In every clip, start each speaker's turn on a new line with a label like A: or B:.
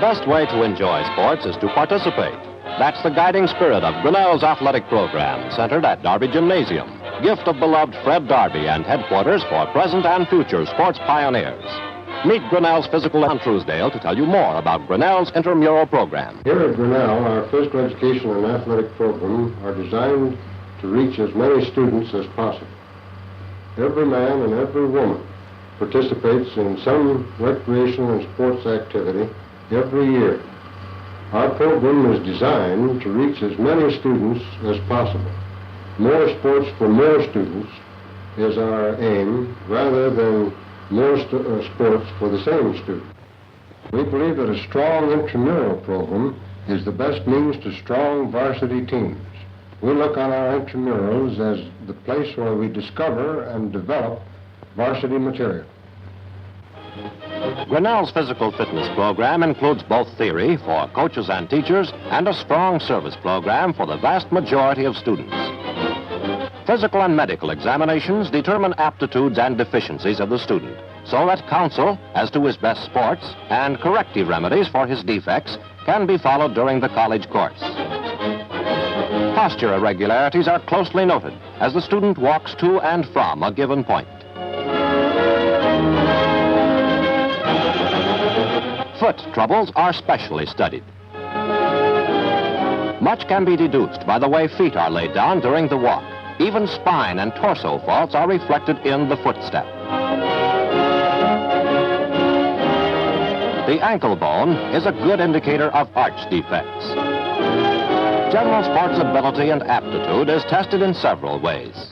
A: best way to enjoy sports is to participate. That's the guiding spirit of Grinnell's athletic program, centered at Darby Gymnasium, gift of beloved Fred Darby and headquarters for present and future sports pioneers. Meet Grinnell's physical on Truesdale to tell you more about Grinnell's intramural program.
B: Here at Grinnell, our physical education and athletic program are designed to reach as many students as possible. Every man and every woman participates in some recreational and sports activity every year. Our program is designed to reach as many students as possible. More sports for more students is our aim, rather than more sports for the same student. We believe that a strong intramural program is the best means to strong varsity teams. We look on our intramurals as the place where we discover and develop varsity material.
A: Grinnell's physical fitness program includes both theory for coaches and teachers and a strong service program for the vast majority of students. Physical and medical examinations determine aptitudes and deficiencies of the student, so that counsel as to his best sports and corrective remedies for his defects can be followed during the college course. Posture irregularities are closely noted as the student walks to and from a given point. Foot troubles are specially studied. Much can be deduced by the way feet are laid down during the walk. Even spine and torso faults are reflected in the footstep. The ankle bone is a good indicator of arch defects. General sports ability and aptitude is tested in several ways.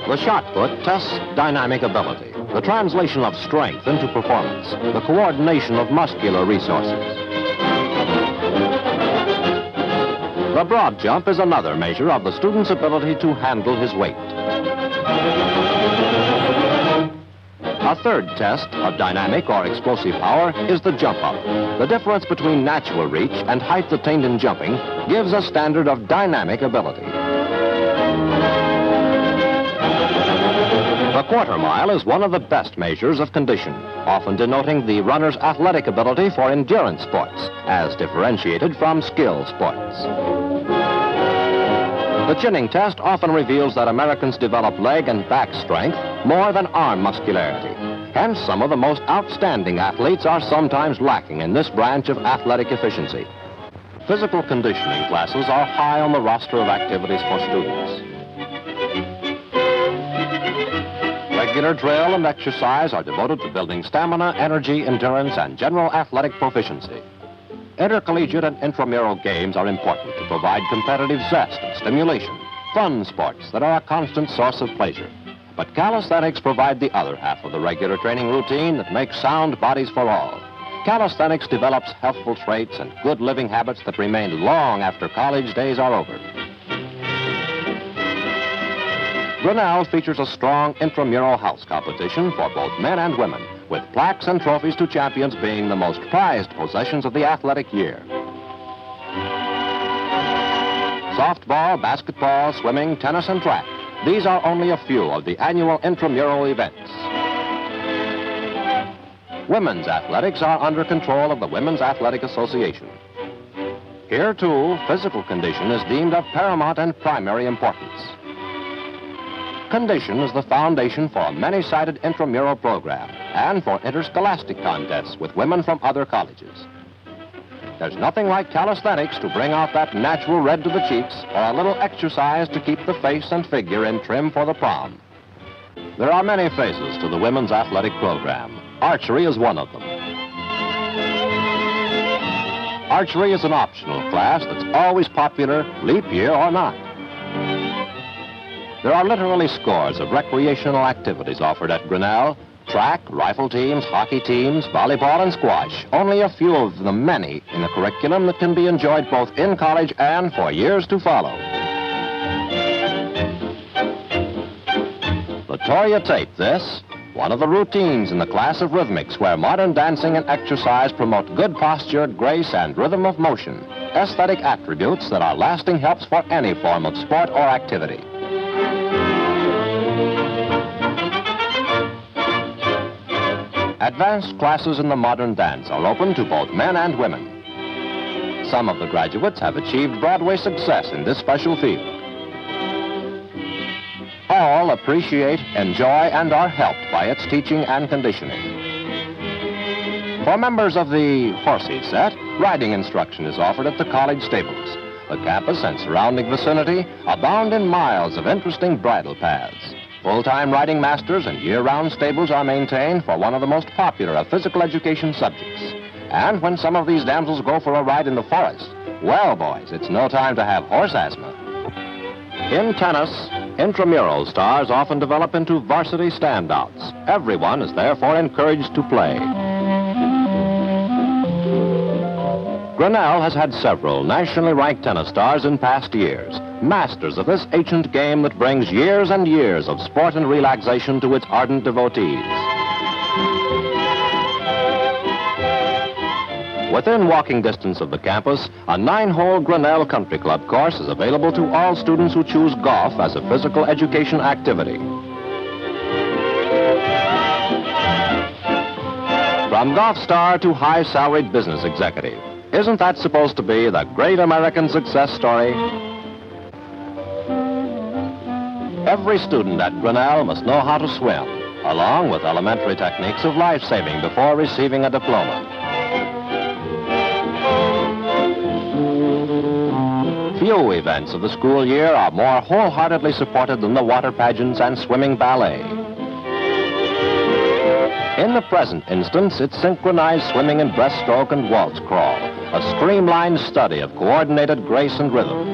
A: The shot put tests dynamic ability, the translation of strength into performance, the coordination of muscular resources. The broad jump is another measure of the student's ability to handle his weight. A third test of dynamic or explosive power is the jump up. The difference between natural reach and height attained in jumping gives a standard of dynamic ability. The quarter mile is one of the best measures of condition, often denoting the runner's athletic ability for endurance sports, as differentiated from skill sports. The chinning test often reveals that Americans develop leg and back strength more than arm muscularity. Hence, some of the most outstanding athletes are sometimes lacking in this branch of athletic efficiency. Physical conditioning classes are high on the roster of activities for students. Regular drill and exercise are devoted to building stamina, energy, endurance, and general athletic proficiency. Intercollegiate and intramural games are important to provide competitive zest and stimulation, fun sports that are a constant source of pleasure. But calisthenics provide the other half of the regular training routine that makes sound bodies for all. Calisthenics develops healthful traits and good living habits that remain long after college days are over. Grinnell features a strong intramural house competition for both men and women, with plaques and trophies to champions being the most prized possessions of the athletic year. Softball, basketball, swimming, tennis, and track. These are only a few of the annual intramural events. Women's athletics are under control of the Women's Athletic Association. Here, too, physical condition is deemed of paramount and primary importance. Condition is the foundation for a many-sided intramural program and for interscholastic contests with women from other colleges. There's nothing like calisthenics to bring out that natural red to the cheeks or a little exercise to keep the face and figure in trim for the prom. There are many phases to the women's athletic program. Archery is one of them. Archery is an optional class that's always popular, leap year or not. There are literally scores of recreational activities offered at Grinnell. Track, rifle teams, hockey teams, volleyball, and squash. Only a few of the many in the curriculum that can be enjoyed both in college and for years to follow. Latoya Tate, this, one of the routines in the class of rhythmics where modern dancing and exercise promote good posture, grace, and rhythm of motion, aesthetic attributes that are lasting helps for any form of sport or activity. Advanced classes in the modern dance are open to both men and women. Some of the graduates have achieved Broadway success in this special field. All appreciate, enjoy, and are helped by its teaching and conditioning. For members of the horsey set, riding instruction is offered at the college stables. The campus and surrounding vicinity abound in miles of interesting bridle paths. Full-time riding masters and year-round stables are maintained for one of the most popular of physical education subjects. And when some of these damsels go for a ride in the forest, well, boys, it's no time to have horse asthma. In tennis, intramural stars often develop into varsity standouts. Everyone is therefore encouraged to play. Grinnell has had several nationally ranked tennis stars in past years, masters of this ancient game that brings years and years of sport and relaxation to its ardent devotees. Within walking distance of the campus, a 9-hole Grinnell Country Club course is available to all students who choose golf as a physical education activity. From golf star to high-salaried business executive, isn't that supposed to be the great American success story? Every student at Grinnell must know how to swim, along with elementary techniques of life-saving before receiving a diploma. Few events of the school year are more wholeheartedly supported than the water pageants and swimming ballet. In the present instance, it's synchronized swimming in breaststroke and waltz crawl, a streamlined study of coordinated grace and rhythm,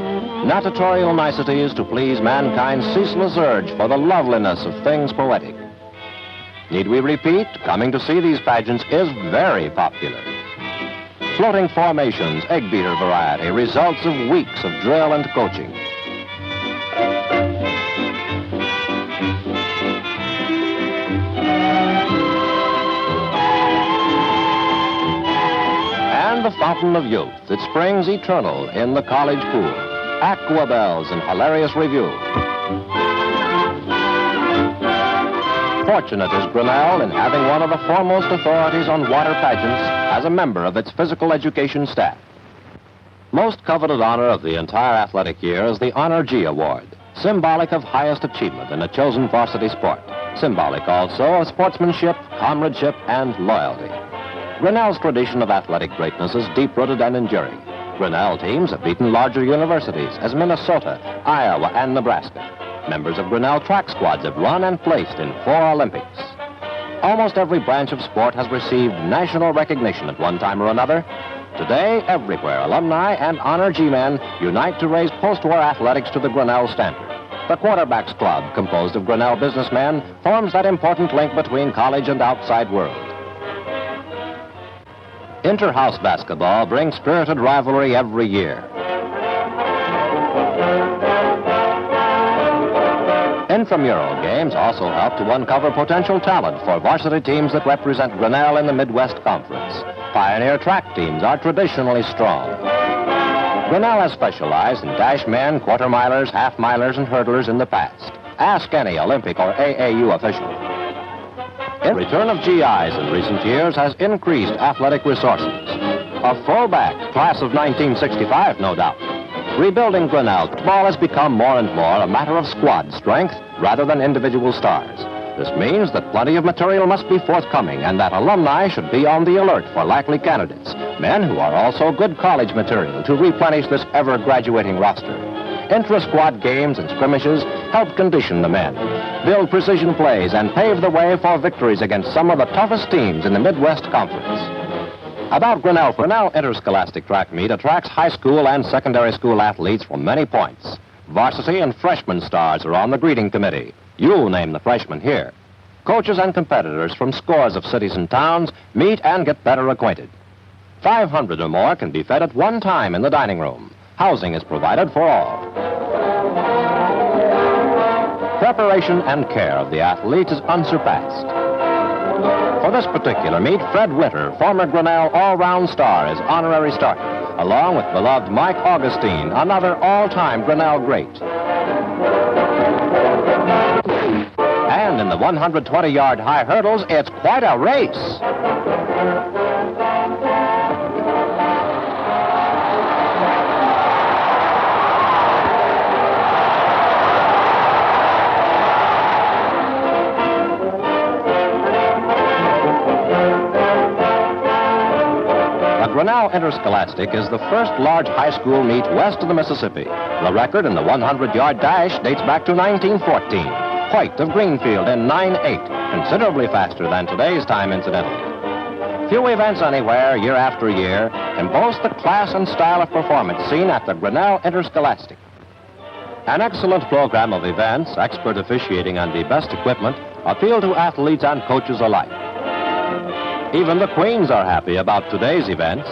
A: natatorial niceties to please mankind's ceaseless urge for the loveliness of things poetic. Need we repeat, coming to see these pageants is very popular. Floating formations, egg beater variety, results of weeks of drill and coaching. And the fountain of youth that springs eternal in the college pool. Aqua bells and hilarious review. Fortunate is Grinnell in having one of the foremost authorities on water pageants as a member of its physical education staff. Most coveted honor of the entire athletic year is the Honor G Award, symbolic of highest achievement in a chosen varsity sport, symbolic also of sportsmanship, comradeship, and loyalty. Grinnell's tradition of athletic greatness is deep-rooted and enduring. Grinnell teams have beaten larger universities as Minnesota, Iowa, and Nebraska. Members of Grinnell track squads have run and placed in 4 Olympics. Almost every branch of sport has received national recognition at one time or another. Today, everywhere, alumni and Honor G-men unite to raise post-war athletics to the Grinnell standard. The Quarterbacks Club, composed of Grinnell businessmen, forms that important link between college and outside world. Inter-house basketball brings spirited rivalry every year. Intramural games also help to uncover potential talent for varsity teams that represent Grinnell in the Midwest Conference. Pioneer track teams are traditionally strong. Grinnell has specialized in dash men, quarter-milers, half-milers, and hurdlers in the past. Ask any Olympic or AAU official. The return of GIs in recent years has increased athletic resources. A fullback, class of 1965, no doubt. Rebuilding Grinnell football has become more and more a matter of squad strength rather than individual stars. This means that plenty of material must be forthcoming and that alumni should be on the alert for likely candidates, men who are also good college material to replenish this ever-graduating roster. Intra-squad games and skirmishes help condition the men, build precision plays, and pave the way for victories against some of the toughest teams in the Midwest Conference. About Grinnell, Interscholastic Track Meet attracts high school and secondary school athletes from many points. Varsity and freshman stars are on the greeting committee. You'll name the freshmen here. Coaches and competitors from scores of cities and towns meet and get better acquainted. 500 or more can be fed at one time in the dining room. Housing is provided for all. Preparation and care of the athletes is unsurpassed. For this particular meet, Fred Winter, former Grinnell all-round star, is honorary starter, along with beloved Mike Augustine, another all-time Grinnell great. And in the 120-yard high hurdles, it's quite a race. Grinnell Interscholastic is the first large high school meet west of the Mississippi. The record in the 100-yard dash dates back to 1914. White of Greenfield in 9:8, considerably faster than today's time, incidentally. Few events anywhere, year after year, can boast the class and style of performance seen at the Grinnell Interscholastic. An excellent program of events, expert officiating, and the best equipment appeal to athletes and coaches alike. Even the Queens are happy about today's events.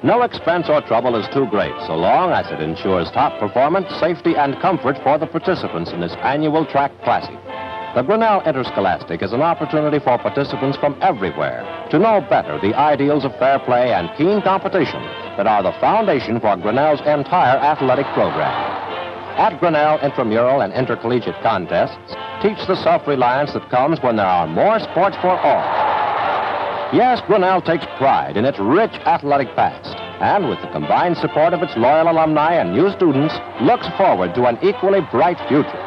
A: No expense or trouble is too great, so long as it ensures top performance, safety, and comfort for the participants in this annual track classic. The Grinnell Interscholastic is an opportunity for participants from everywhere to know better the ideals of fair play and keen competition that are the foundation for Grinnell's entire athletic program. At Grinnell, intramural and intercollegiate contests teach the self-reliance that comes when there are more sports for all. Yes, Grinnell takes pride in its rich athletic past, and with the combined support of its loyal alumni and new students, looks forward to an equally bright future.